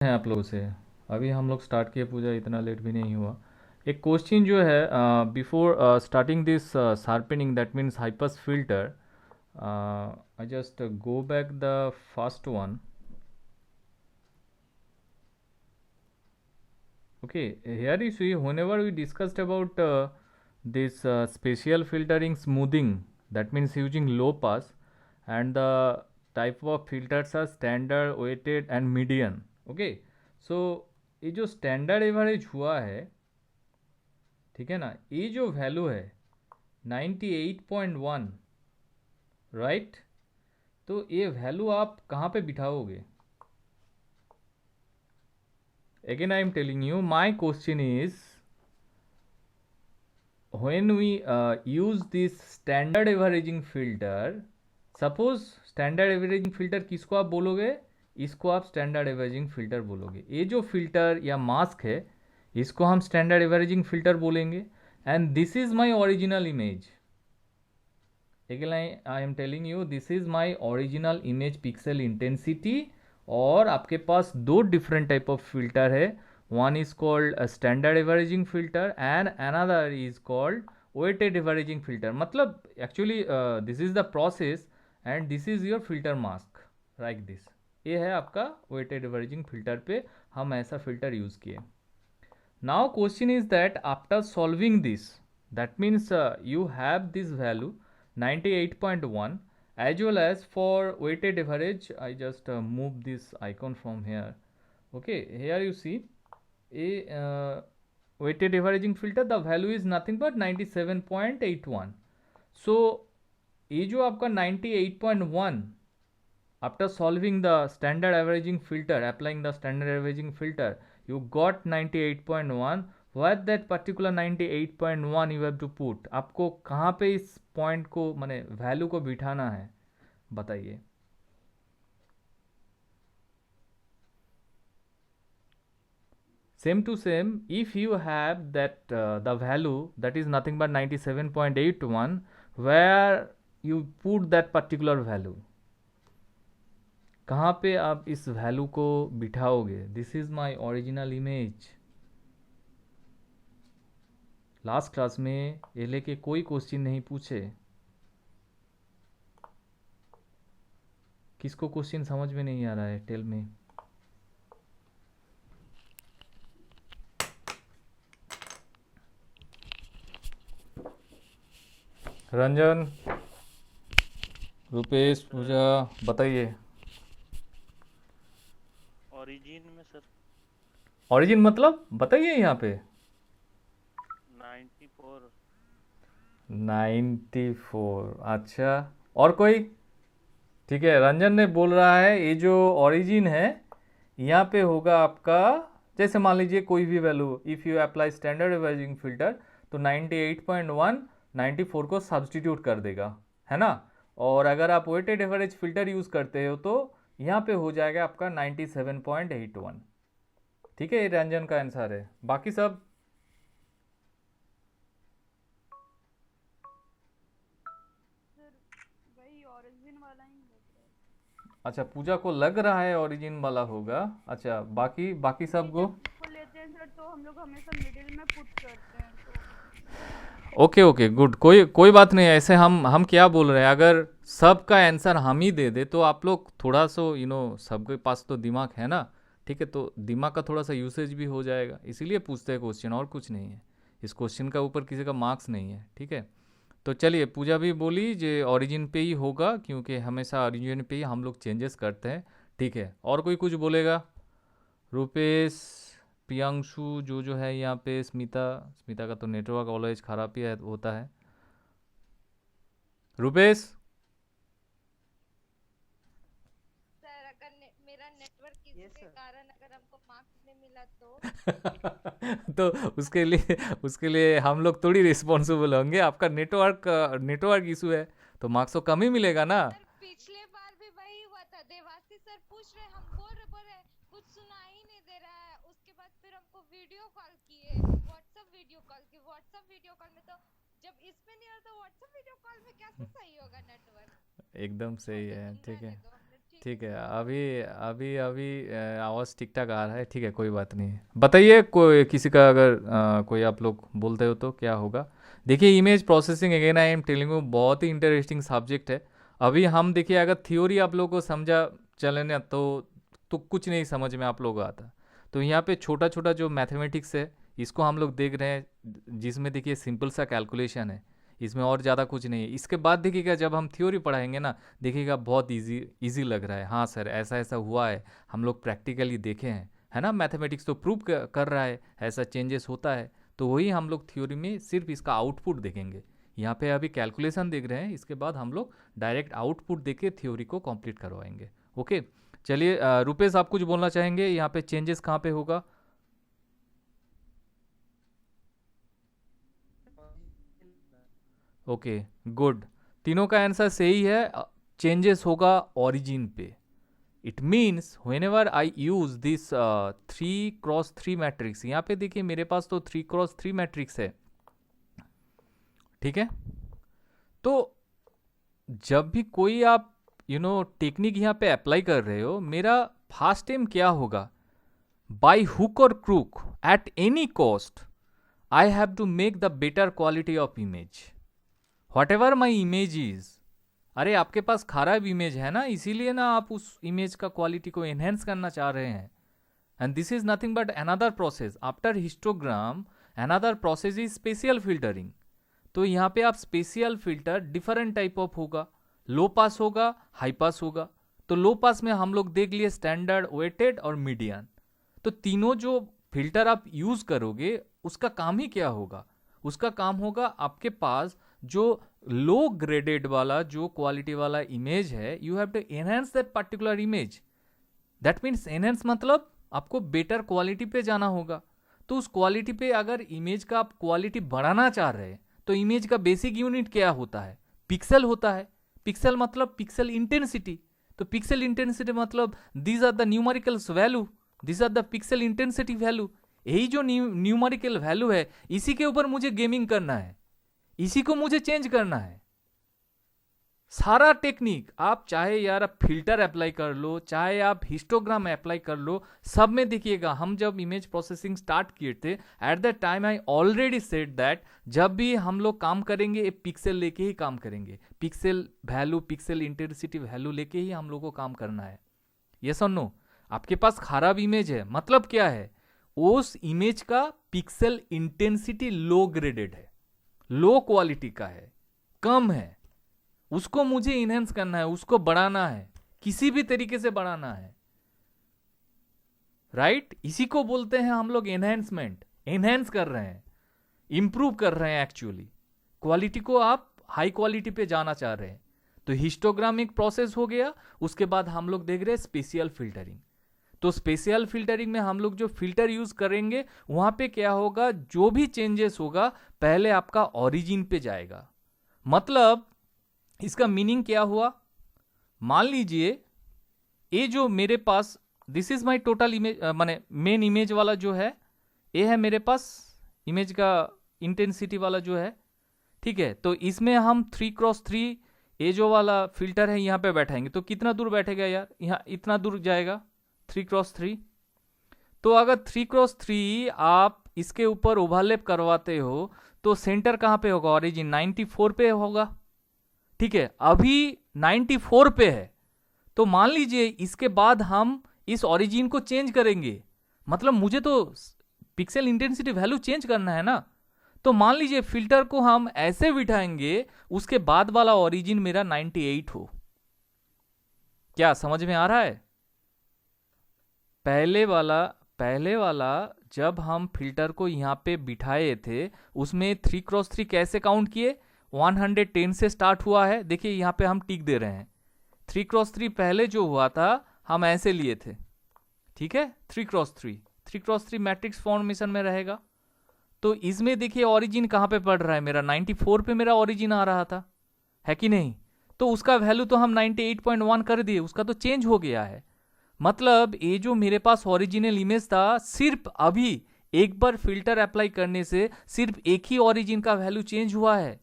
हैं आप लोगों से। अभी हम लोग स्टार्ट किए, पूजा इतना लेट भी नहीं हुआ। एक क्वेश्चन जो है, before starting this sharpening, that means high pass filter, I just go back the first one. Okay, here you see, whenever we discussed about this spatial filtering smoothing, that means using low pass, and the type of filters are standard, weighted and median. Okay, so ये जो standard average हुआ है, ठीक है ना, ये जो value है 98.1, राइट? तो ये वैल्यू आप कहाँ पे बिठाओगे? Again I am telling you, my question is, when we use this standard averaging filter, suppose standard averaging filter किसको आप बोलोगे? इसको आप स्टैंडर्ड एवरेजिंग फिल्टर बोलोगे। ये जो फिल्टर या मास्क है, इसको हम स्टैंडर्ड एवरेजिंग फिल्टर बोलेंगे। And this is my original image. Again I am telling you, this is my original image pixel intensity. और आपके पास दो डिफरेंट टाइप ऑफ फिल्टर है। One is called standard averaging filter and another is called weighted averaging filter. मतलब actually this is the process and this is your filter mask, like this. ये है आपका weighted averaging filter पे हम ऐसा filter use किए। Now question is that after solving this, that means you have this value 98.1, as well as for weighted average. I just move this icon from here. Okay, here you see a weighted averaging filter, the value is nothing but 97.81. So ये जो आपका 98.1, after solving the standard averaging filter, applying the standard averaging filter, you got 98.1. what that particular 98.1 you have to put, आपको कहाँ पे इस point को माने value को बिठाना है, बताइए। Same to same, if you have that the value that is nothing but 97.81, where you put that particular value, कहाँ पे आप इस वैल्यू को बिठाओगे? This is my original image. Last class में ये लेके कोई क्वेश्चन नहीं पूछे। किसको क्वेश्चन समझ में नहीं आ रहा है? टेल में। रंजन, रुपेश, पूजा, बताइए। ओरिजिन में सर ओरिजिन मतलब बताइए यहाँ पे। 94। 94, अच्छा। और कोई? ठीक है, रंजन ने बोल रहा है ये जो ओरिजिन है यहाँ पे होगा आपका, जैसे मान लीजिए कोई भी value, if you apply standard averaging filter तो 98.1 94 को सब्सटीट्यूट कर देगा, है ना। और अगर आप वेटेड एवरेज फिल्टर यूज़ करते हो तो यहाँ पे हो जाएगा आपका 97.81। ठीक है, ये रंजन का आंसर है। बाकी सब सर वही ओरिजिन वाला ही लग रहा है। अच्छा, पूजा को लग रहा है ओरिजिन वाला होगा। अच्छा, बाकी बाकी नहीं, सबको? जब वो लेते हैं सर तो हम लोग हमेशा मिडिल में पुट करते हैं तो। Okay okay, good. कोई कोई बात नहीं। ऐसे हम क्या बोल रहे हैं, अगर सबका आंसर हम ही दे दे तो आप लोग थोड़ा सा सबके पास तो दिमाग है ना, ठीक है, तो दिमाग का थोड़ा सा यूसेज भी हो जाएगा, इसीलिए पूछते हैं क्वेश्चन, और कुछ नहीं है। इस क्वेश्चन का ऊपर किसी का मार्क्स नहीं है, ठीक है। तो चलिए, पूजा भी बोली जे ओरिजिन पे ही होगा, क्योंकि हमेशा ओरिजिन पे ही हम लोग चेंजेस करते हैं, ठीक है। और कोई कुछ बोलेगा? रुपेश, प्रियांशु, जो है यहाँ पे, स्मिता। स्मिता का तो नेटवर्क ऑलवेज खराब ही होता है। रुपेश। सर अगर मेरा नेटवर्क किसी यस के सर। कारण अगर हमको मार्क्स नहीं मिला तो? तो उसके लिए हम लोग थोड़ी रिस्पॉन्सिबल होंगे। आपका नेटवर्क इशू है तो मार्क्स तो कम ही मिलेगा ना। सर पिछले बार भी वही हुआ था, देवासी सर पूछ रहे, हम बोल रहे कुछ सुना ही नहीं दे रहा है। उसके बाद फिर हमको वीडियो कॉल किए, व्हाट्सएप वीडियो कॉल की। व्हाट्सएप वीडियो कॉल में तो जब इसमें नहीं हो तो व्हाट्सएप वीडियो कॉल में कैसे सही होगा नेटवर्क? एकदम सही ओके है, तुम ठीक है। रहने दो, हमने ठीक ठीक है, अभी अभी अभी आवाज़ ठीक ठाक आ रहा है, ठीक है, कोई बात नहीं। बताइए कोई किसी का अगर कोई आप लोग बोलते हो तो क्या होगा। देखिए image processing again I am telling you बहुत ही इंटरेस्टिंग सब्जेक्ट है। अभी हम देखिए अगर थ्योरी आप लोगों को समझा चले ना तो कुछ नहीं समझ में आप लोगों को आता। तो यहाँ पे छोटा छोटा जो मैथमेटिक्स है इसको हम लोग देख रहे हैं, जिसमें देखिए सिंपल सा कैलकुलेशन है, इसमें और ज़्यादा कुछ नहीं है। इसके बाद देखिएगा जब हम थ्योरी पढ़ाएंगे ना, देखिएगा बहुत इजी लग रहा है। हाँ सर ऐसा ऐसा हुआ है, हम लोग प्रैक्टिकली देखे हैं, है ना। मैथमेटिक्स तो प्रूव कर रहा है ऐसा चेंजेस होता है। तो वही हम लोग थ्योरी में सिर्फ इसका आउटपुट देखेंगे। यहाँ पे अभी कैलकुलेशन देख रहे हैं, इसके बाद हम लोग डायरेक्ट आउटपुट देख के थ्योरी को कंप्लीट करवाएंगे। ओके चलिए रुपेश आप कुछ बोलना चाहेंगे, यहाँ पे चेंजेस कहाँ पे होगा। ओके गुड, तीनों का आंसर सही है। चेंजेस होगा ओरिजिन पे। It means when ever I use this 3x3 matrix, यहाँ पे देखिए मेरे पास तो 3x3 मैट्रिक्स है, ठीक है। तो जब भी कोई आप टेक्निक यहाँ पे अप्लाई कर रहे हो, मेरा फर्स्ट एम क्या होगा, बाय हुक और crook at any cost I have to make the better quality of image whatever my image is. अरे आपके पास खराब इमेज है ना, इसीलिए ना आप उस इमेज का क्वालिटी को एनहेंस करना चाह रहे हैं। And this is nothing but another process after histogram, another process is spatial filtering. तो यहाँ पे आप spatial filter different type of होगा, लो पास होगा, हाई पास होगा। तो लो पास में हम लोग देख लिए स्टैंडर्ड, वेटेड और मीडियन। तो तीनों जो फिल्टर आप यूज करोगे उसका काम ही क्या होगा, उसका काम होगा आपके पास जो लो ग्रेडेड वाला जो क्वालिटी वाला इमेज है, you have to enhance that particular image. That means enhance मतलब आपको बेटर क्वालिटी पे जाना होगा। तो उस क्वालिटी पे अगर इमेज का आप क्वालिटी बढ़ाना चाह रहे हैं, तो इमेज का बेसिक यूनिट क्या होता है, पिक्सल होता है। पिक्सल मतलब पिक्सल इंटेंसिटी। तो पिक्सल इंटेंसिटी मतलब these are the numericals value, these are the pixel intensity value. यही जो न्यूमेरिकल वैल्यू है, इसी के ऊपर मुझे गेमिंग करना है, इसी को मुझे चेंज करना है। सारा टेक्निक आप चाहे यार आप फिल्टर अप्लाई कर लो, चाहे आप हिस्टोग्राम अप्लाई कर लो, सब में देखिएगा हम जब इमेज प्रोसेसिंग स्टार्ट किए थे, at that time I already said that जब भी हम लोग काम करेंगे एक पिक्सल लेके ही काम करेंगे, pixel value, pixel intensity value लेके ही हम लोग को काम करना है। यस और नो। आपके पास खराब इमेज है मतलब क्या है, उस इमेज का पिक्सल इंटेंसिटी लो ग्रेडेड है, लो क्वालिटी का है, कम है, उसको मुझे इनहेंस करना है, उसको बढ़ाना है, किसी भी तरीके से बढ़ाना है, राइट। इसी को बोलते हैं हम लोग एनहेंसमेंट। एनहेंस कर रहे हैं, इंप्रूव कर रहे हैं, एक्चुअली क्वालिटी को आप हाई क्वालिटी पे जाना चाह रहे हैं। तो हिस्टोग्राम एक प्रोसेस हो गया, उसके बाद हम लोग देख रहे हैं स्पेशियल फिल्टरिंग। तो स्पेशियल फिल्टरिंग में हम लोग जो फिल्टर यूज करेंगे वहां पे क्या होगा, जो भी चेंजेस होगा पहले आपका ओरिजिन पे जाएगा। मतलब इसका मीनिंग क्या हुआ, मान लीजिए ये जो मेरे पास this is my total image, माने मेन इमेज वाला जो है, ये है मेरे पास इमेज का इंटेंसिटी वाला जो है, ठीक है। तो इसमें हम 3x3 ये जो वाला फिल्टर है यहाँ पे बैठाएंगे, तो कितना दूर बैठेगा यार, यहाँ इतना दूर जाएगा 3x3। तो अगर 3x3 आप इसके ऊपर ओवरलैप करवाते हो तो सेंटर कहां पे होगा, ओरिजिन 94 पे होगा, ठीक है। अभी 94 पे है, तो मान लीजिए इसके बाद हम इस ओरिजिन को चेंज करेंगे, मतलब मुझे तो पिक्सल इंटेंसिटी वैल्यू चेंज करना है ना। तो मान लीजिए फिल्टर को हम ऐसे बिठाएंगे, उसके बाद वाला ओरिजिन मेरा 98 हो। क्या समझ में आ रहा है? पहले वाला जब हम फिल्टर को यहां पे बिठाए थे, उसमें 3x3 कैसे काउंट किए, 110 से स्टार्ट हुआ है। देखिए यहां पे हम टिक दे रहे हैं। 3x3 पहले जो हुआ था हम ऐसे लिए थे, ठीक है। 3x3 मैट्रिक्स फॉर्मेशन में रहेगा। तो इसमें देखिए ओरिजिन कहां पे पड़ रहा है, मेरा 94 पे मेरा ओरिजिन आ रहा था, है कि नहीं। तो उसका वैल्यू तो हम 98.1 कर दिए, उसका तो चेंज हो गया है। मतलब ये जो मेरे पास ओरिजिनल इमेज था, सिर्फ अभी एक बार फिल्टर अप्लाई करने से सिर्फ एक ही ओरिजिन का वैल्यू चेंज हुआ है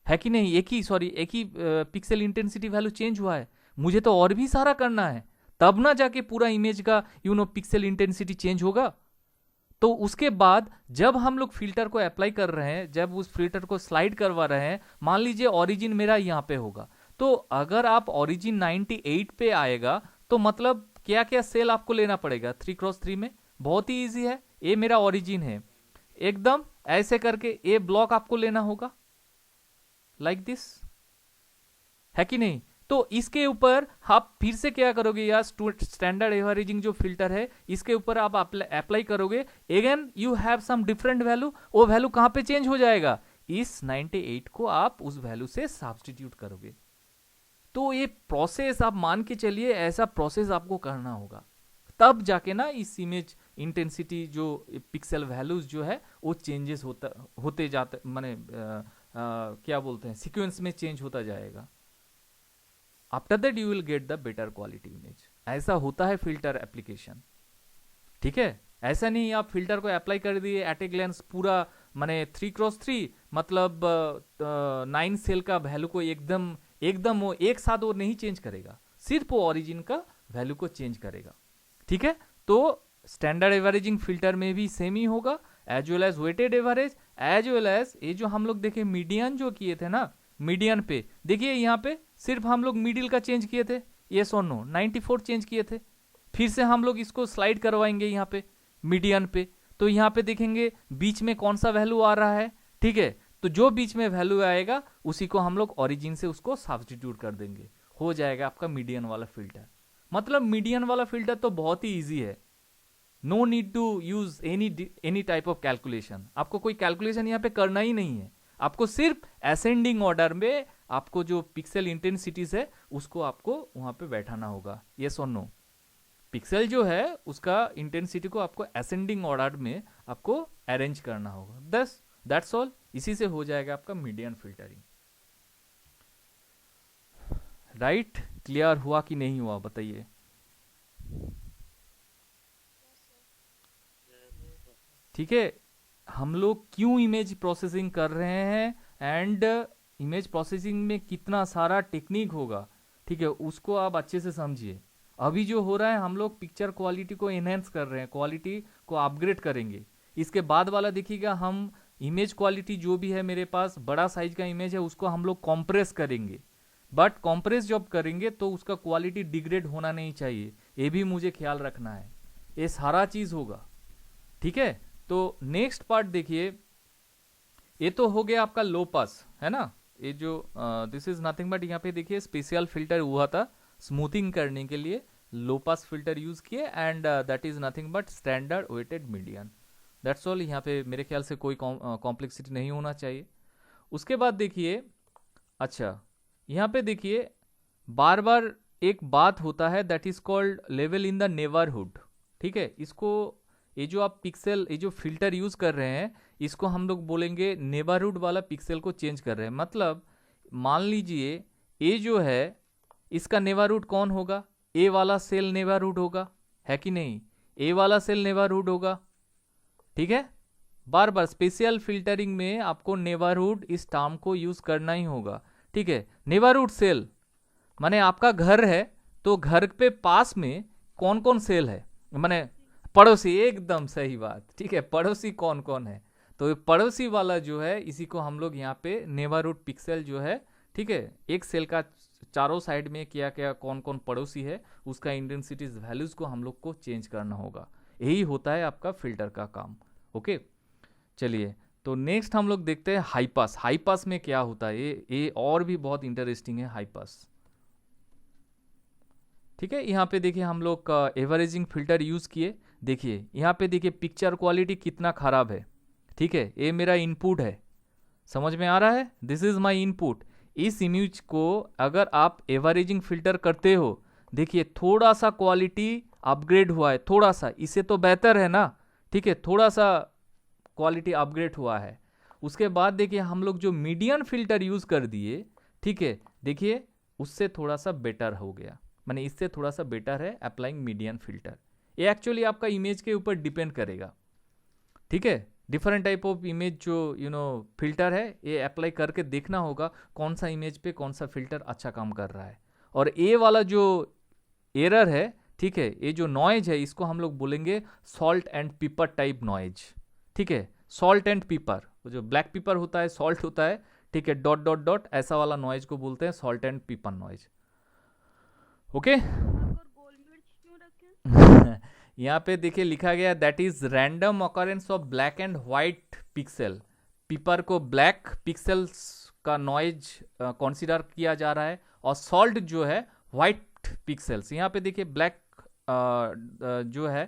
कि नहीं, एक ही पिक्सल इंटेंसिटी वैल्यू चेंज हुआ है। मुझे तो और भी सारा करना है, तब ना जाके पूरा इमेज का पिक्सल इंटेंसिटी चेंज होगा। तो उसके बाद जब हम लोग फिल्टर को अप्लाई कर रहे हैं, जब उस फिल्टर को स्लाइड करवा रहे हैं, मान लीजिए ओरिजिन मेरा यहाँ पे होगा, तो अगर आप ओरिजिन 98 पे आएगा तो मतलब क्या क्या सेल आपको लेना पड़ेगा 3x3 में, बहुत ही इजी है। ये मेरा ओरिजिन है, एकदम ऐसे करके ए ब्लॉक आपको लेना होगा, लाइक दिस, है कि नहीं। तो इसके ऊपर आप फिर से क्या करोगे यार, स्टैंडर्ड एवरेजिंग जो फिल्टर है इसके ऊपर आप अप्लाई करोगे, again you have some different value, वो वैल्यू कहां पे चेंज हो जाएगा, इस 98 को आप उस वैल्यू से सब्स्टिट्यूट करोगे। तो ये प्रोसेस आप मान के चलिए, ऐसा प्रोसेस आपको करना होगा, तब जाके ना इस इमेज इंटेंसिटी जो पिक्सल वैल्यूज जो है वो चेंजेस होते जाते, माने क्या बोलते हैं, सीक्वेंस में चेंज होता जाएगा। After that you will get the better quality image. ऐसा होता है फिल्टर एप्लीकेशन, ठीक है। ऐसा नहीं आप फिल्टर को अप्लाई कर दिए एट ए ग्लेंस पूरा, माने 3x3 मतलब 9 सेल का वैल्यू को एकदम वो एक साथ वो नहीं चेंज करेगा, सिर्फ वो ओरिजिन का वैल्यू को चेंज करेगा, ठीक है। तो स्टैंडर्ड एवरेजिंग फिल्टर में भी सेम ही होगा, as well as weighted average, as well as ये जो हम लोग देखे मीडियन जो किए थे ना, मीडियन पे देखिए यहाँ पे सिर्फ हम लोग मिडिल का चेंज किए थे, यस और नो, 94 चेंज किए थे। फिर से हम लोग इसको स्लाइड करवाएंगे यहाँ पे मीडियन पे, तो यहाँ पे देखेंगे बीच में कौन सा वैल्यू आ रहा है, ठीक है। तो जो बीच में वैल्यू आएगा उसी को हम लोग ओरिजिन से उसको सब्स्टिट्यूट कर देंगे, हो जाएगा आपका मीडियन वाला फिल्टर। मतलब मीडियन वाला फिल्टर तो बहुत ही ईजी है, no need to use any type of calculation, आपको कोई कैलकुलेशन यहाँ पे करना ही नहीं है, आपको सिर्फ असेंडिंग ऑर्डर में आपको जो पिक्सल इंटेंसिटीज है उसको आपको वहां पे बैठाना होगा, यस और नो। पिक्सल जो है उसका इंटेंसिटी को आपको असेंडिंग ऑर्डर में आपको अरेंज करना होगा, बस दैट्स ऑल। इसी से हो जाएगा आपका मीडियन फिल्टरिंग। राइट, क्लियर हुआ कि नहीं हुआ बताइए। ठीक है, हम लोग क्यों इमेज प्रोसेसिंग कर रहे हैं एंड इमेज प्रोसेसिंग में कितना सारा टेक्निक होगा, ठीक है, उसको आप अच्छे से समझिए। अभी जो हो रहा है हम लोग पिक्चर क्वालिटी को एनहेंस कर रहे हैं, क्वालिटी को अपग्रेड करेंगे। इसके बाद वाला देखिएगा, हम इमेज क्वालिटी जो भी है मेरे पास बड़ा साइज का इमेज है उसको हम लोग कॉम्प्रेस करेंगे, बट कॉम्प्रेस जब करेंगे तो उसका क्वालिटी डिग्रेड होना नहीं चाहिए, ये भी मुझे ख्याल रखना है, ये सारा चीज होगा, ठीक है। तो नेक्स्ट पार्ट देखिए, ये तो हो गया आपका लो पास, है ना, ये जो दिस इज नथिंग बट यहाँ पे देखिए स्पेशल फिल्टर हुआ था स्मूथिंग करने के लिए, लो पास फिल्टर यूज किए and that is nothing but standard weighted median, that's all. यहाँ पे मेरे ख्याल से कोई कॉम्प्लेक्सिटी नहीं होना चाहिए। उसके बाद देखिए, अच्छा यहाँ पे देखिए बार बार एक बात होता है that is called level in the neighbourhood, ठीक है। इसको ये जो आप पिक्सल, ये जो फिल्टर यूज कर रहे हैं इसको हम लोग बोलेंगे नेबरहुड वाला पिक्सल को चेंज कर रहे हैं। मतलब मान लीजिए ये जो है इसका नेबरहुड कौन होगा, ए वाला सेल नेबरहुड होगा, है कि नहीं, ए वाला सेल नेबरहुड होगा, ठीक है। बार बार स्पेशल फिल्टरिंग में आपको नेबरहुड इस टर्म को यूज करना ही होगा, ठीक है। नेबरहुड सेल माने आपका घर है तो घर पे पास में कौन कौन सेल है, माने पड़ोसी, एकदम सही बात, ठीक है, पड़ोसी कौन कौन है, तो पड़ोसी वाला जो है इसी को हम लोग यहाँ पे नेबरहुड पिक्सल जो है, ठीक है, एक सेल का चारों साइड में क्या क्या कौन कौन पड़ोसी है उसका इंटेंसिटी वैल्यूज को हम लोग को चेंज करना होगा, यही होता है आपका फिल्टर का काम। ओके, चलिए तो नेक्स्ट हम लोग देखते हैं हाई पास। हाई पास में क्या होता है, ये और भी बहुत इंटरेस्टिंग है हाई पास, ठीक है। यहाँ पे देखिए हम लोग का एवरेजिंग फिल्टर यूज किए, देखिए यहाँ पे देखिए पिक्चर क्वालिटी कितना खराब है, ठीक है, ये मेरा इनपुट है, समझ में आ रहा है, दिस इज माय इनपुट। इस इमेज को अगर आप एवरेजिंग फिल्टर करते हो, देखिए थोड़ा सा क्वालिटी अपग्रेड हुआ है, थोड़ा सा, इससे तो बेहतर है ना, ठीक है, थोड़ा सा क्वालिटी अपग्रेड हुआ है। उसके बाद देखिए हम लोग जो मीडियन फिल्टर यूज कर दिए, ठीक है, देखिए उससे थोड़ा सा बेटर हो गया, माने इससे थोड़ा सा बेटर है अप्लाइंग मीडियन फिल्टर। ये एक्चुअली आपका इमेज के ऊपर डिपेंड करेगा, ठीक है। डिफरेंट टाइप ऑफ इमेज जो फिल्टर है ये अप्लाई करके देखना होगा कौन सा इमेज पे कौन सा फिल्टर अच्छा काम कर रहा है। और ए वाला जो एरर है, ठीक है, ये जो नॉइज है इसको हम लोग बोलेंगे salt and paper type noise, ठीक है, सॉल्ट एंड पेपर, जो ब्लैक पेपर होता है, सॉल्ट होता है, ठीक है, डॉट डॉट डॉट, ऐसा वाला नॉइज को बोलते हैं salt and pepper noise. Okay और गोल मिर्च क्यों रखे? यहाँ पे देखिए लिखा गया that is random occurrence of black and white pixel. Paper को ब्लैक पिक्सल्स का नॉइज कंसीडर किया जा रहा है, और सॉल्ट जो है व्हाइट पिक्सल्स। यहाँ पे देखिए ब्लैक जो है,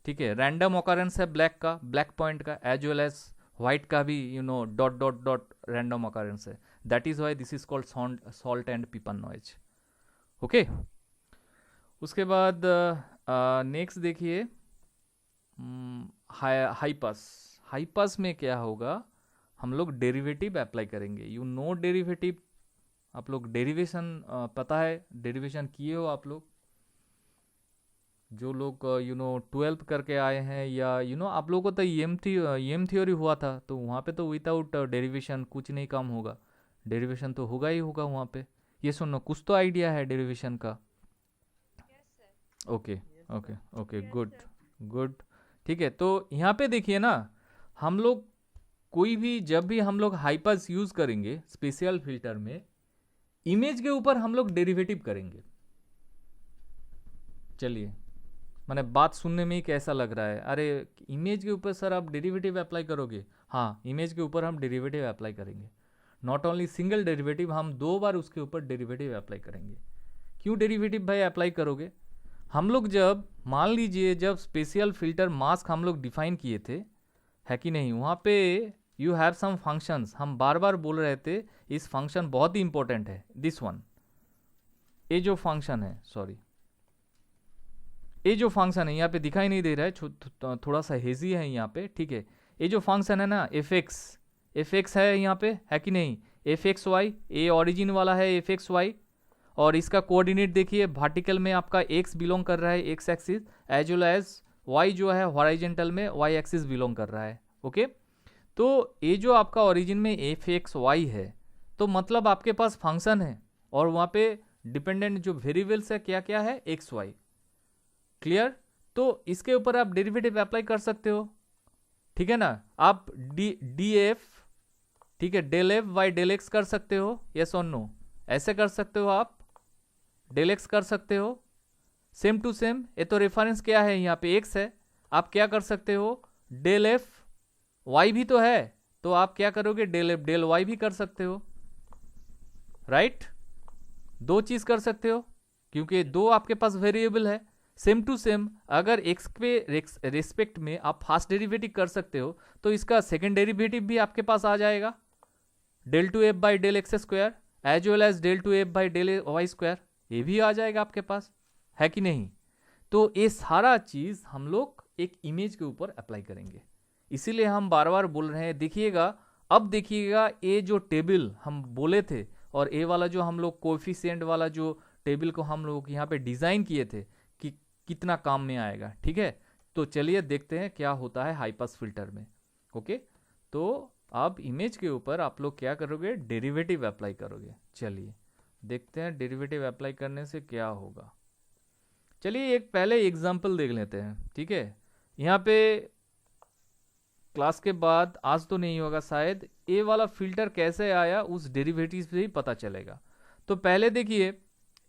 ठीक है, रैंडम ऑकरेंस है ब्लैक का, ब्लैक पॉइंट का, एज वेल एज व्हाइट का भी dot dot dot random occurrence है। That is why this is called salt and pepper noise. Okay, उसके बाद नेक्स्ट देखिए हाई पास। हाई पास में क्या होगा, हम लोग डेरिवेटिव अप्लाई करेंगे। यू नो डेरिवेटिव, आप लोग डेरिवेशन पता है, डेरिवेशन किए हो आप लोग, जो लोग 12th करके आए हैं, या आप लोगों को तो एम थ्योरी हुआ था, तो वहाँ पे तो विदाउट डेरिवेशन कुछ नहीं काम होगा, डेरिवेशन तो होगा ही होगा वहाँ पे। ये सुनो, कुछ तो आइडिया है डेरिवेशन का? Okay okay okay, good good, ठीक है। तो यहाँ पे देखिए ना, हम लोग कोई भी, जब भी हम लोग हाई पास यूज करेंगे स्पेशल फिल्टर में, इमेज के ऊपर हम लोग डेरिवेटिव करेंगे। चलिए, मैंने बात सुनने में ही कैसा लग रहा है, अरे इमेज के ऊपर सर आप डेरिवेटिव अप्लाई करोगे? हाँ, इमेज के ऊपर हम डेरिवेटिव अप्लाई करेंगे। नॉट ओनली सिंगल डेरिवेटिव, हम 2 बार उसके ऊपर डेरिवेटिव अप्लाई करेंगे। क्यों डेरिवेटिव भाई अप्लाई करोगे? हम लोग जब, मान लीजिए जब स्पेशल फिल्टर मास्क हम लोग डिफाइन किए थे, है कि नहीं, वहाँ पे यू हैव सम फंक्शंस, हम बार बार बोल रहे थे इस फंक्शन बहुत ही इंपॉर्टेंट है, दिस वन, ये जो फंक्शन है, सॉरी, ये जो फंक्शन है यहाँ पे दिखाई नहीं दे रहा है, थोड़ा सा हेजी है यहाँ पे, ठीक है। ये जो फंक्शन है ना, एफ एक्स है यहाँ पे, है कि नहीं, एफ एक्स वाई, ये ओरिजिन वाला है एफ एक्स वाई, और इसका कोऑर्डिनेट देखिए, वर्टिकल में आपका एक्स बिलोंग कर रहा है, X axis, as well as Y जो है हॉरिजॉन्टल में वाई एक्सिस बिलोंग कर रहा है। ओके, तो ये जो आपका ओरिजिन में एफ एक्स वाई है, तो मतलब आपके पास फंक्शन है, और वहाँ पे डिपेंडेंट जो वेरिएबल्स है क्या क्या है, एक्स वाई। क्लियर? तो इसके ऊपर आप डेरिवेटिव अप्लाई कर सकते हो, ठीक है ना। आप डी एफ, ठीक है, del F by del X कर सकते हो, यस और नो, ऐसे कर सकते हो आप, डेल एक्स कर सकते हो, सेम टू सेम। ये तो रेफरेंस क्या है, यहाँ पे एक्स है, आप क्या कर सकते हो, डेल एफ वाई भी तो है, तो आप क्या करोगे, डेल एफ डेल वाई भी कर सकते हो, राइट? 2 चीज कर सकते हो, क्योंकि 2 आपके पास वेरिएबल है। सेम टू सेम, अगर एक्स के रेस्पेक्ट में आप फर्स्ट डेरिवेटिव कर सकते हो, तो इसका सेकेंड डेरिवेटिव भी आपके पास आ जाएगा, del two F by del X square as well as del two F by del Y square, ये भी आ जाएगा आपके पास, है कि नहीं। तो ये सारा चीज हम लोग एक इमेज के ऊपर अप्लाई करेंगे, इसीलिए हम बार बार बोल रहे हैं। देखिएगा, अब देखिएगा, ये जो टेबल हम बोले थे, और ये वाला जो हम लोग कोएफिशिएंट वाला जो टेबल को हम लोग यहाँ पे डिजाइन किए थे कि कितना काम में आएगा, ठीक है। तो चलिए देखते हैं क्या होता है हाई पास फिल्टर में। ओके, तो अब इमेज के ऊपर आप लोग क्या करोगे, डेरिवेटिव अप्लाई करोगे। चलिए देखते हैं डेरिवेटिव अप्लाई करने से क्या होगा। चलिए एक पहले एग्जांपल देख लेते हैं, ठीक है। यहाँ पे क्लास के बाद, आज तो नहीं होगा शायद, ए वाला फिल्टर कैसे आया उस डेरिवेटिव से ही पता चलेगा। तो पहले देखिए,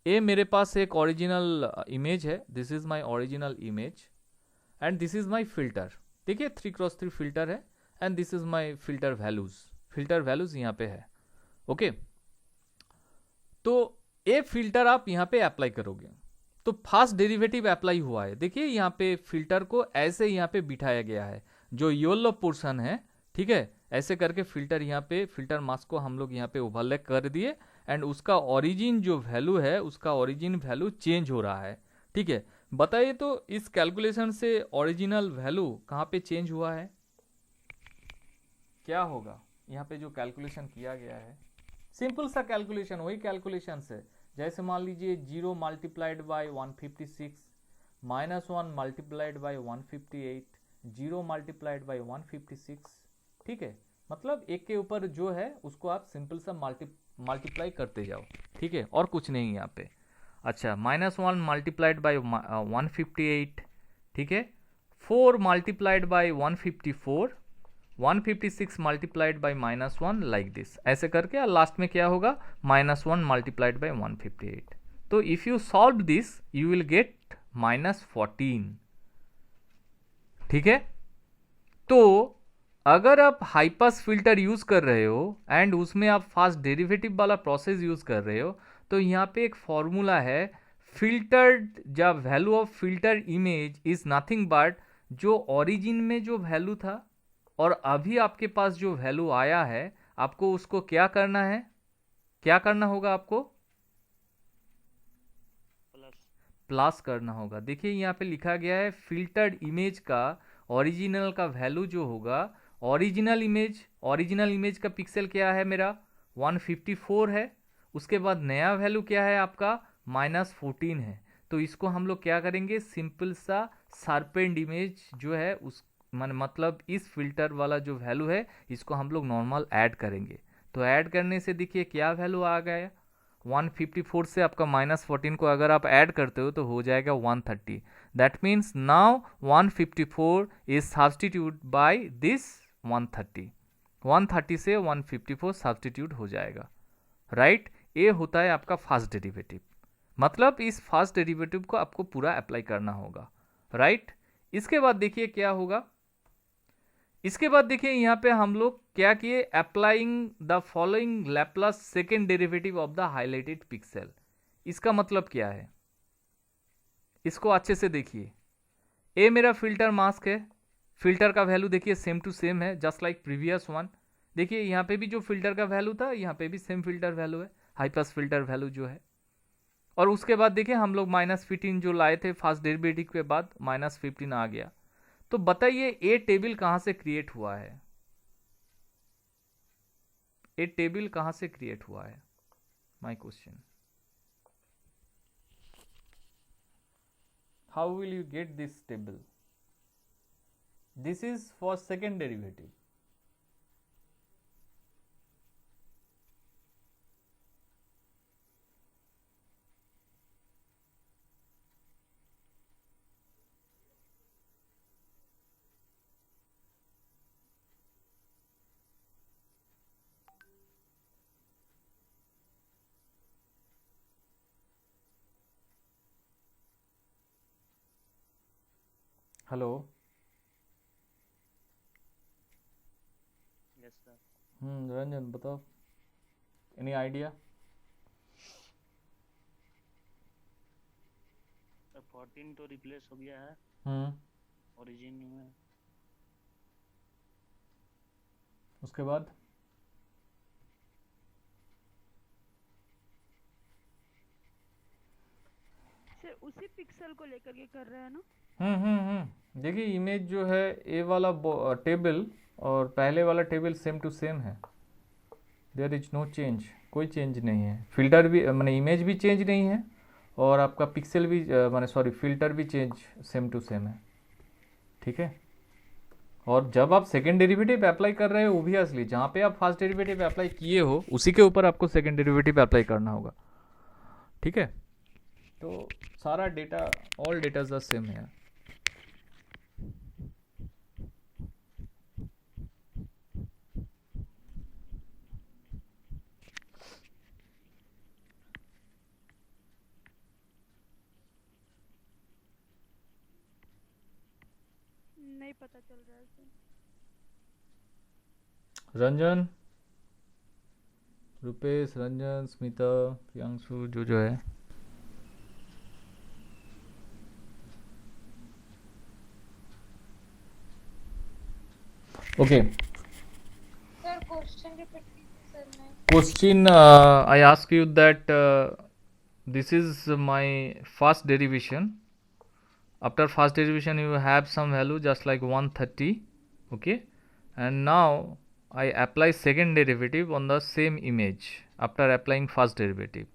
ए मेरे पास एक ओरिजिनल इमेज है, this is my original image and this is my filter. देखिए 3x3 फिल्टर है and this is my filter values यहाँ पे है। ओके, तो ए फिल्टर आप यहाँ पे अप्लाई करोगे, तो फर्स्ट डेरिवेटिव अप्लाई हुआ है। देखिए यहाँ पे फिल्टर को ऐसे यहाँ पे बिठाया गया है, जो येलो पोर्शन है, ठीक है, ऐसे करके फिल्टर यहाँ पे, फिल्टर मास्क को हम लोग यहाँ पे ओवरले कर दिए, एंड उसका ओरिजिन जो वैल्यू है, उसका ओरिजिन वैल्यू चेंज हो रहा है, ठीक है। बताइए तो इस कैलकुलेशन से ओरिजिनल वैल्यू कहाँ पे चेंज हुआ है, क्या होगा? यहाँ पे जो कैलकुलेशन किया गया है, सिंपल सा कैलकुलेशन, वही कैलकुलेशन से, जैसे मान लीजिए 0 multiplied by 156 minus 1 multiplied by 158, 0 multiplied by 156, ठीक है। मतलब एक के ऊपर जो है उसको आप सिंपल सा मल्टीप्लाई करते जाओ, ठीक है, और कुछ नहीं यहाँ पे। अच्छा -1 मल्टीप्लाइड बाई 158, ठीक है, 4 multiplied by 154, 156 multiplied by -1, like this, ऐसे करके और लास्ट में क्या होगा -1 मल्टीप्लाइड बाई 158. तो if you solve this you will get -14, ठीक है. तो अगर आप हाई पास फिल्टर यूज कर रहे हो एंड उसमें आप फास्ट डेरिवेटिव वाला प्रोसेस यूज कर रहे हो, तो यहाँ पे एक फॉर्मूला है, फिल्टर्ड जब value of filter image is nothing but जो ओरिजिन में जो वैल्यू था और अभी आपके पास जो वैल्यू आया है, आपको उसको क्या करना है, क्या करना होगा आपको, प्लस करना होगा. देखिए यहाँ पे लिखा गया है फिल्टर्ड इमेज का ओरिजिनल का वैल्यू जो होगा, ओरिजिनल इमेज का पिक्सल क्या है मेरा 154 है, उसके बाद नया वैल्यू क्या है आपका -14 है. तो इसको हम लोग क्या करेंगे, सिंपल सा शार्पेंड इमेज जो है उस मतलब इस फिल्टर वाला जो वैल्यू है इसको हम लोग नॉर्मल ऐड करेंगे. तो ऐड करने से देखिए क्या वैल्यू आ गया, 154 से आपका -14 को अगर आप ऐड करते हो तो हो जाएगा 130. That means now 154 is substitute by this 130. 130 से 154 सब्सटीट्यूट हो जाएगा, राइट. ये होता है आपका फास्ट डेरिवेटिव. मतलब इस फास्ट डेरिवेटिव को आपको पूरा अप्लाई करना होगा, राइट. इसके बाद देखिए क्या होगा, इसके बाद देखिए यहाँ पे हम लोग क्या किए, applying the following Laplace second derivative of the highlighted pixel. इसका मतलब क्या है, इसको अच्छे से देखिए. ए मेरा फिल्टर मास्क है, फिल्टर का वैल्यू देखिए सेम टू सेम है, जस्ट लाइक प्रीवियस वन. देखिए यहाँ पे भी जो फिल्टर का वैल्यू था यहाँ पे भी सेम फिल्टर वैल्यू है, हाई पास फिल्टर वैल्यू जो है. और उसके बाद देखिए हम लोग -15 जो लाए थे फास्ट डेरिवेटिव के बाद -15 आ गया. तो बताइए ए टेबल कहां से क्रिएट हुआ है, ए टेबल कहां से क्रिएट हुआ है, my question. How will you get this table, this is for second derivative. Hello. Yes sir. Ranjan बताओ, एनी आइडिया. 14 तो रिप्लेस हो गया है ओरिजिन में. उसके बाद सर उसी पिक्सल को लेकर के कर रहे हैं ना. देखिए इमेज जो है ए वाला टेबल और पहले वाला टेबल सेम टू सेम है, देयर इज नो चेंज, कोई चेंज नहीं है. फिल्टर भी माने इमेज भी चेंज नहीं है और आपका पिक्सल भी माने सॉरी फिल्टर भी चेंज सेम टू सेम है, ठीक है. और जब आप सेकेंड डेरिवेटिव अप्लाई कर रहे हो ओब्वियसली जहाँ पे आप फर्स्ट डेरिवेटिव अप्लाई किए हो उसी के ऊपर आपको सेकेंड डेरिवेटिव अप्लाई करना होगा, ठीक है. तो सारा data all datas are same है. नहीं पता चल रहा है सर. रंजन, रुपेश, रंजन, स्मिता, प्रियांशु जो है. ओके, सर क्वेश्चन रिपीट कीजिए सर. मैं question I ask you that this is my first derivation. After first derivation you have some value just like 130, okay, and now I apply second derivative on the same image after applying first derivative.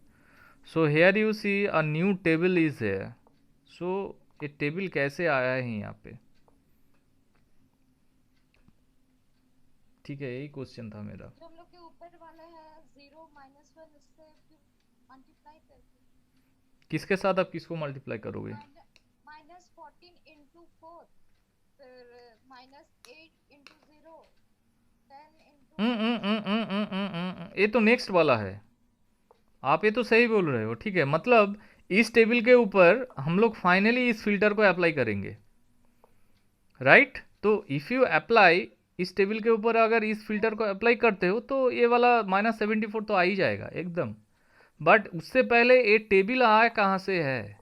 So here you see a new table is here. So ये table कैसे आया है यहाँ पे, ठीक है, यही question था मेरा. जो हम लोग के ऊपर वाला है 0 -1 उससे मल्टीप्लाई करके. किसके साथ आप किसको मल्टीप्लाई करोगे? -14 इंटू 4, फिर -8 इंटू 0, 10 इंटू ये तो नेक्स्ट वाला है। आप ये तो सही बोल रहे हो, ठीक है। मतलब इस टेबल के ऊपर हम लोग फाइनली इस फिल्टर को अप्लाई करेंगे, राइट? तो इफ़ यू अप्लाई इस टेबल के ऊपर, अगर इस फिल्टर को अप्लाई करते हो तो ये वाला -74 तो आ ही जाएगा एकदम। बट उससे पहले ये टेबल आया कहाँ से है,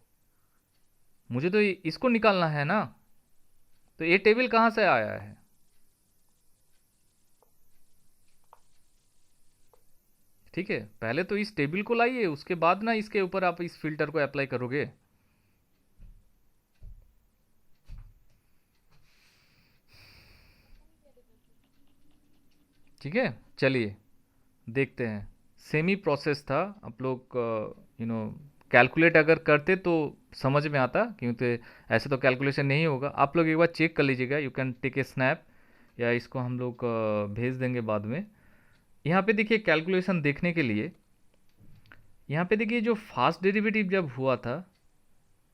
मुझे तो इसको निकालना है ना। तो ये टेबल कहाँ से आया है? ठीक है, पहले तो इस टेबल को लाइए, उसके बाद ना इसके ऊपर आप इस फिल्टर को अप्लाई करोगे। ठीक है, चलिए देखते हैं। सेमी प्रोसेस था, आप लोग कैलकुलेट अगर करते तो समझ में आता, क्योंकि ऐसे तो कैलकुलेशन नहीं होगा। आप लोग एक बार चेक कर लीजिएगा, you can take a snap, या इसको हम लोग भेज देंगे बाद में। यहाँ पे देखिए कैलकुलेशन देखने के लिए, यहाँ पे देखिए जो फास्ट डेरिवेटिव जब हुआ था,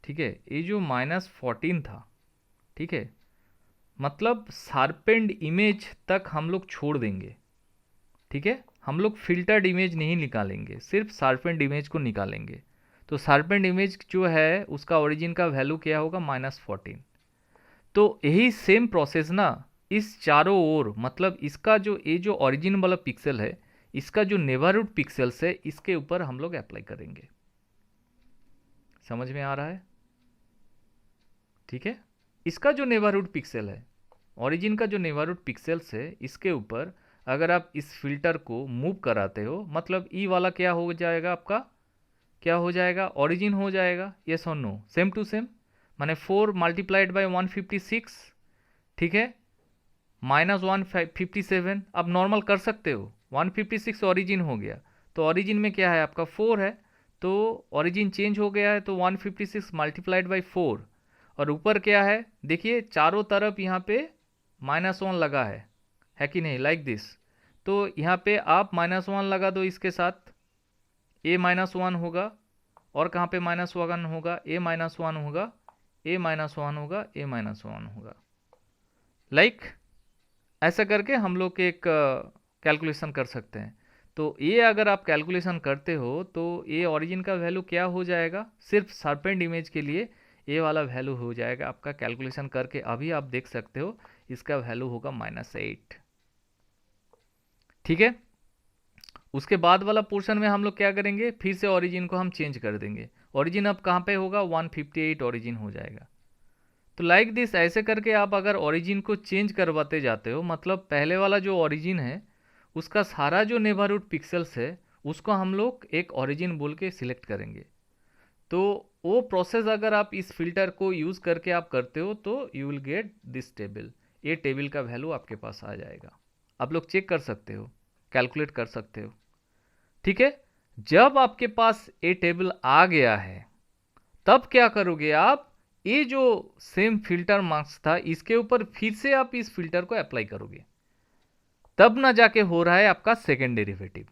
ठीक है, ये जो -14 था, ठीक है, मतलब शार्पेंड इमेज तक हम लोग छोड़ देंगे, ठीक है। हम लोग फिल्टर्ड इमेज नहीं निकालेंगे, सिर्फ शार्पेंड इमेज को निकालेंगे। तो शार्पेंड इमेज जो है उसका ओरिजिन का वैल्यू क्या होगा? -14। तो यही सेम प्रोसेस ना इस चारों ओर, मतलब इसका जो ये जो ओरिजिन वाला पिक्सल है, इसका जो नेबरहुड पिक्सल्स है, इसके ऊपर हम लोग अप्लाई करेंगे। समझ में आ रहा है? ठीक है, इसका जो नेबरहुड पिक्सल है, ओरिजिन का जो नेबरहुड पिक्सल्स है, इसके ऊपर अगर आप इस फिल्टर को मूव कराते हो, मतलब ई वाला क्या हो जाएगा आपका? क्या हो जाएगा? ओरिजिन हो जाएगा। यस और नो? सेम टू सेम, माने 4 मल्टीप्लाइड बाय 156, ठीक है, -157। अब नॉर्मल कर सकते हो, 156 ओरिजिन हो गया, तो ओरिजिन में क्या है आपका? 4 है, तो ओरिजिन चेंज हो गया है, तो 156 मल्टीप्लाइड बाई 4, और ऊपर क्या है देखिए, चारों तरफ यहाँ पे -1 लगा है कि नहीं? Like this. तो यहाँ पे आप -1 लगा दो इसके साथ, a -1 होगा, और कहाँ पे -1 होगा? a -1 होगा, a -1 होगा, a -1 होगा। लाइक ऐसा करके हम लोग एक कैलकुलेशन कर सकते हैं। तो ये अगर आप कैलकुलेशन करते हो तो ये ओरिजिन का वैल्यू क्या हो जाएगा? सिर्फ शार्पेंड इमेज के लिए ये वाला वैल्यू हो जाएगा आपका। कैलकुलेशन करके अभी आप देख सकते हो, इसका वैल्यू होगा -8। ठीक है, उसके बाद वाला पोर्शन में हम लोग क्या करेंगे? फिर से ओरिजिन को हम चेंज कर देंगे। ओरिजिन अब कहाँ पे होगा? 158 ओरिजिन हो जाएगा। तो लाइक दिस, ऐसे करके आप अगर ओरिजिन को चेंज करवाते जाते हो, मतलब पहले वाला जो ओरिजिन है उसका सारा जो नेबरहुड पिक्सल्स है उसको हम लोग एक ओरिजिन बोल के सिलेक्ट करेंगे। तो वो प्रोसेस अगर आप इस फिल्टर को यूज़ करके आप करते हो तो you will get this table. ये टेबल का वैल्यू आपके पास आ जाएगा। आप लोग चेक कर सकते हो, कैलकुलेट कर सकते हो। ठीक है, जब आपके पास ये टेबल आ गया है तब क्या करोगे आप? ये जो सेम फिल्टर मार्क्स था इसके ऊपर फिर से आप इस फिल्टर को अप्लाई करोगे, तब ना जाके हो रहा है आपका सेकेंड डेरिवेटिव।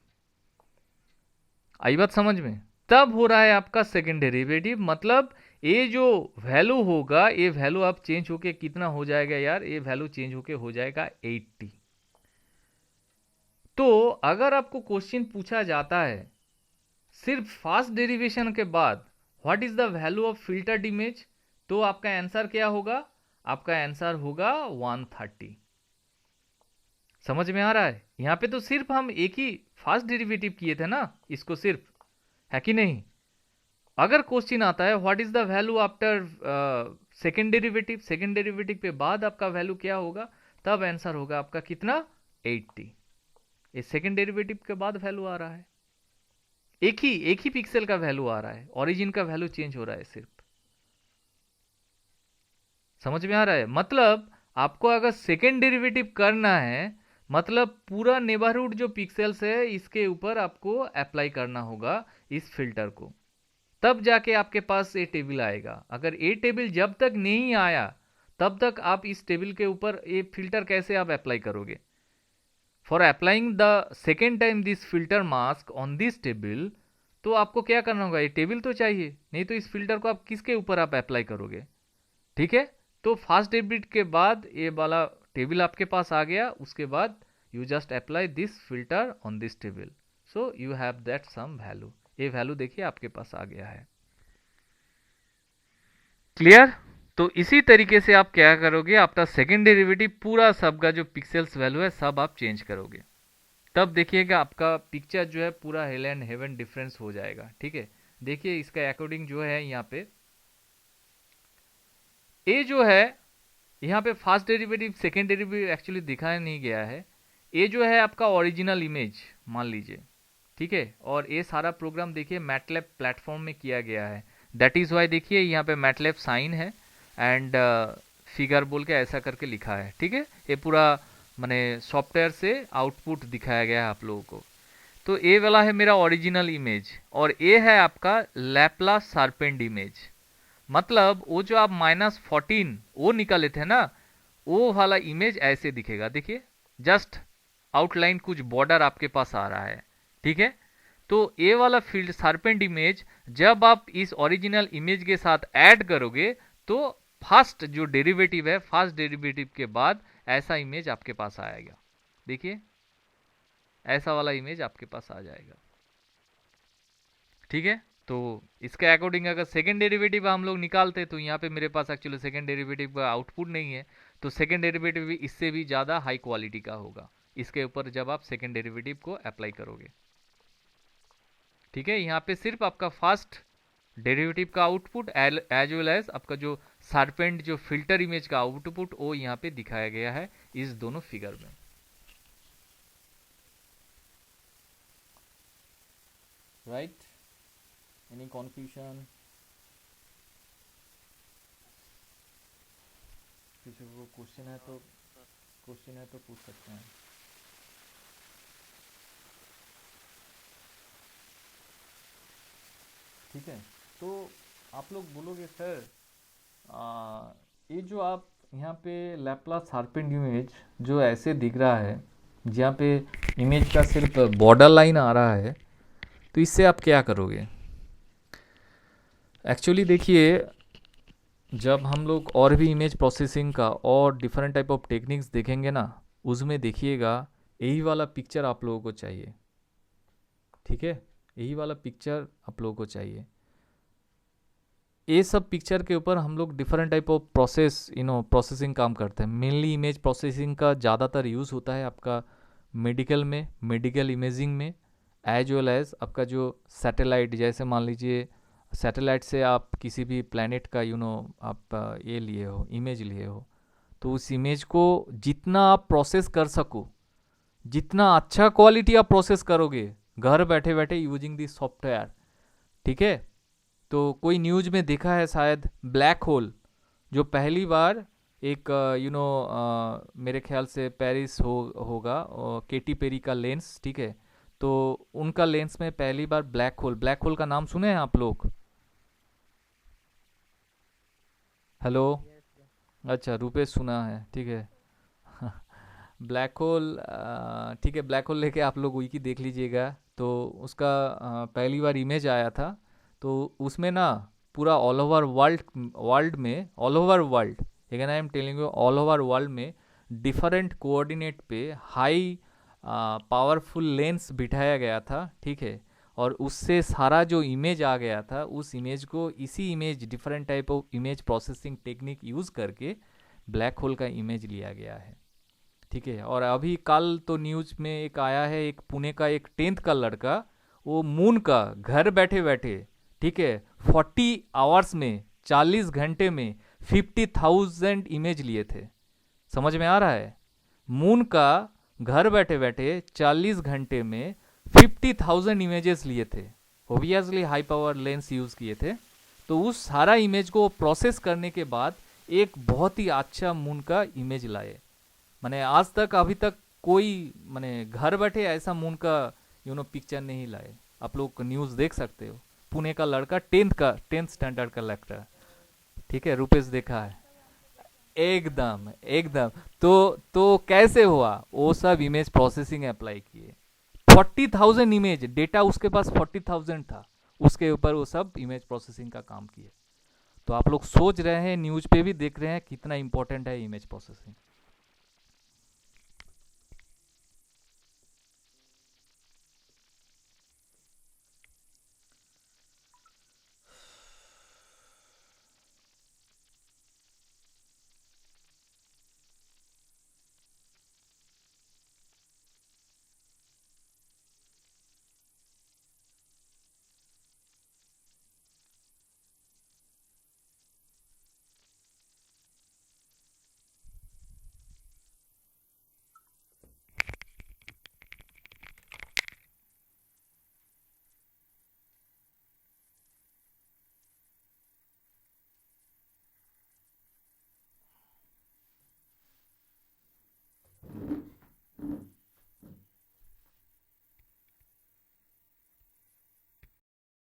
आई बात समझ में? तब हो रहा है आपका सेकेंड डेरिवेटिव। मतलब ये जो वैल्यू होगा, ये वैल्यू अब चेंज होके कितना हो जाएगा यार? ये वैल्यू चेंज होके हो जाएगा 80। तो अगर आपको क्वेश्चन पूछा जाता है सिर्फ फास्ट डेरिवेशन के बाद what is the value of filtered image, तो आपका आंसर क्या होगा? आपका आंसर होगा 130। समझ में आ रहा है? यहां पे तो सिर्फ हम एक ही फास्ट डेरिवेटिव किए थे ना, इसको सिर्फ, है कि नहीं? अगर क्वेश्चन आता है what is the value after second derivative, second derivative पे बाद आपका वैल्यू क्या होगा, तब आंसर होगा आपका कितना? 80। ये सेकेंड डेरिवेटिव के बाद वैल्यू आ रहा है, एक ही पिक्सल का वैल्यू आ रहा है, ओरिजिन का वैल्यू चेंज हो रहा है सिर्फ। समझ में आ रहा है? मतलब आपको अगर सेकेंड डेरिवेटिव करना है, मतलब पूरा नेबरहुड जो पिक्सेल्स है इसके ऊपर आपको अप्लाई करना होगा इस फिल्टर को, तब जाके आपके पास ये टेबल आएगा। अगर ये टेबल जब तक नहीं आया तब तक आप इस टेबल के ऊपर ये फिल्टर कैसे आप अप्लाई करोगे? For applying the second time this filter mask on this table, तो आपको क्या करना होगा, ये टेबल तो चाहिए, नहीं तो इस फिल्टर को आप किसके ऊपर आप अप्लाई करोगे, ठीक है। तो फास्ट डेबिट के बाद ये वाला टेबल आपके पास आ गया, उसके बाद you just apply this filter on this table, so you have that some value. ये वैल्यू देखिए आपके पास आ गया है। क्लियर। तो इसी तरीके से आप क्या करोगे, आपका सेकेंड डेरिवेटिव पूरा सब का जो पिक्सेल्स वैल्यू है सब आप चेंज करोगे, तब देखिएगा आपका पिक्चर जो है पूरा हेल एंड हेवन डिफरेंस हो जाएगा, ठीक है। देखिए इसका अकॉर्डिंग जो है यहाँ पे ए जो है, यहाँ पे first derivative second derivative actually दिखाया नहीं गया है। ए जो है आपका ओरिजिनल इमेज मान लीजिए, ठीक है। और ये सारा प्रोग्राम देखिए मैटलैब प्लेटफॉर्म में किया गया है, दैट इज वाई देखिए यहाँ पे मैटलैब साइन है एंड फिगर बोल के ऐसा करके लिखा है, ठीक है। ये पूरा माने सॉफ्टवेयर से आउटपुट दिखाया गया है आप लोगों को। तो ये वाला है मेरा ओरिजिनल इमेज और ये है आपका लैप्लास शार्पेंड इमेज, मतलब वो जो आप -14 वो निकाले थे ना, वो वाला इमेज ऐसे दिखेगा। देखिए जस्ट आउटलाइन कुछ बॉर्डर आपके पास आ रहा है, ठीक है। तो ये वाला फील्ड शार्पेंड इमेज जब आप इस ओरिजिनल इमेज के साथ ऐड करोगे तो फर्स्ट जो डेरिवेटिव है, फर्स्ट डेरिवेटिव के बाद ऐसा इमेज आपके पास आएगा। देखिए ऐसा वाला इमेज आपके पास आ जाएगा, ठीक है। तो इसके अकॉर्डिंग अगर सेकेंड डेरिवेटिव हम लोग निकालते तो यहाँ पे मेरे पास एक्चुअली सेकेंड डेरिवेटिव का आउटपुट नहीं है, तो सेकेंड डेरिवेटिव भी इससे भी ज़्यादा हाई क्वालिटी का होगा इसके ऊपर जब आप सेकेंड डेरिवेटिव को अप्लाई करोगे, ठीक है। यहाँ पे सिर्फ आपका फर्स्ट डेरिवेटिव का आउटपुट एज वेल एज आपका जो शार्पेंड जो फिल्टर इमेज का आउटपुट वो यहाँ पे दिखाया गया है इस दोनों फिगर में, राइट। एनी कन्फ्यूजन, किसी को क्वेश्चन है तो पूछ सकते हैं। ठीक है, तो आप लोग बोलोगे सर ये जो आप यहाँ पे लैप्लास शार्पेंड इमेज जो ऐसे दिख रहा है, जहाँ पे इमेज का सिर्फ बॉर्डर लाइन आ रहा है, तो इससे आप क्या करोगे। एक्चुअली देखिए जब हम लोग और भी इमेज प्रोसेसिंग का और डिफरेंट टाइप ऑफ टेक्निक्स देखेंगे ना, उसमें देखिएगा यही वाला पिक्चर आप लोगों को चाहिए, ठीक है। यही वाला पिक्चर आप लोगों को चाहिए। ये सब पिक्चर के ऊपर हम लोग डिफरेंट टाइप ऑफ प्रोसेसिंग काम करते हैं। मेनली इमेज प्रोसेसिंग का ज़्यादातर यूज़ होता है आपका मेडिकल में, मेडिकल इमेजिंग में, एज वेल एज आपका जो सैटेलाइट, जैसे मान लीजिए सैटेलाइट से आप किसी भी प्लैनेट का आप ये लिए हो, इमेज लिए हो, तो उस इमेज को जितना आप प्रोसेस कर सको, जितना अच्छा क्वालिटी आप प्रोसेस करोगे घर बैठे बैठे यूजिंग दिस सॉफ्टवेयर, ठीक है। तो कोई न्यूज़ में देखा है शायद ब्लैक होल जो पहली बार एक मेरे ख्याल से पेरिस होगा केटी पेरी का लेंस, ठीक है। तो उनका लेंस में पहली बार ब्लैक होल का नाम सुने हैं आप लोग। हेलो, अच्छा रुपेश सुना है, ठीक है। ब्लैक होल, ठीक है, ब्लैक होल लेके आप लोग विकी देख लीजिएगा। तो उसका पहली बार इमेज आया था, तो उसमें ना पूरा ऑल ओवर वर्ल्ड में, all over world, again I am telling you, all over world में डिफरेंट कोऑर्डिनेट पे हाई पावरफुल लेंस बिठाया गया था, ठीक है। और उससे सारा जो इमेज आ गया था, उस इमेज को इसी image different type of image processing technique use करके ब्लैक होल का इमेज लिया गया है, ठीक है। और अभी कल तो न्यूज़ में एक आया है, एक पुणे का एक 10th का लड़का, वो मून का घर बैठे बैठे, ठीक है, 40 आवर्स में, 40 घंटे में 50,000 इमेज लिए थे। समझ में आ रहा है, मून का घर बैठे बैठे 40 घंटे में 50,000 इमेजेस लिए थे, obviously high power lens use किए थे। तो उस सारा इमेज को प्रोसेस करने के बाद एक बहुत ही अच्छा मून का इमेज लाए। माने आज तक अभी तक कोई माने घर बैठे ऐसा मून का पिक्चर नहीं लाए। आप लोग न्यूज़ देख सकते हो, पुणे का लड़का 10th स्टैंडर्ड का लड़का, ठीक है, रुपेश देखा है, एकदम एकदम। तो कैसे हुआ, वो सब इमेज प्रोसेसिंग अप्लाई किए, 40,000 इमेज डेटा उसके पास 40,000 था, उसके ऊपर वो सब इमेज प्रोसेसिंग का काम किए। तो आप लोग सोच रहे हैं, न्यूज़ पे भी देख रहे हैं कितना इंपॉर्टेंट है इमेज प्रोसेसिंग।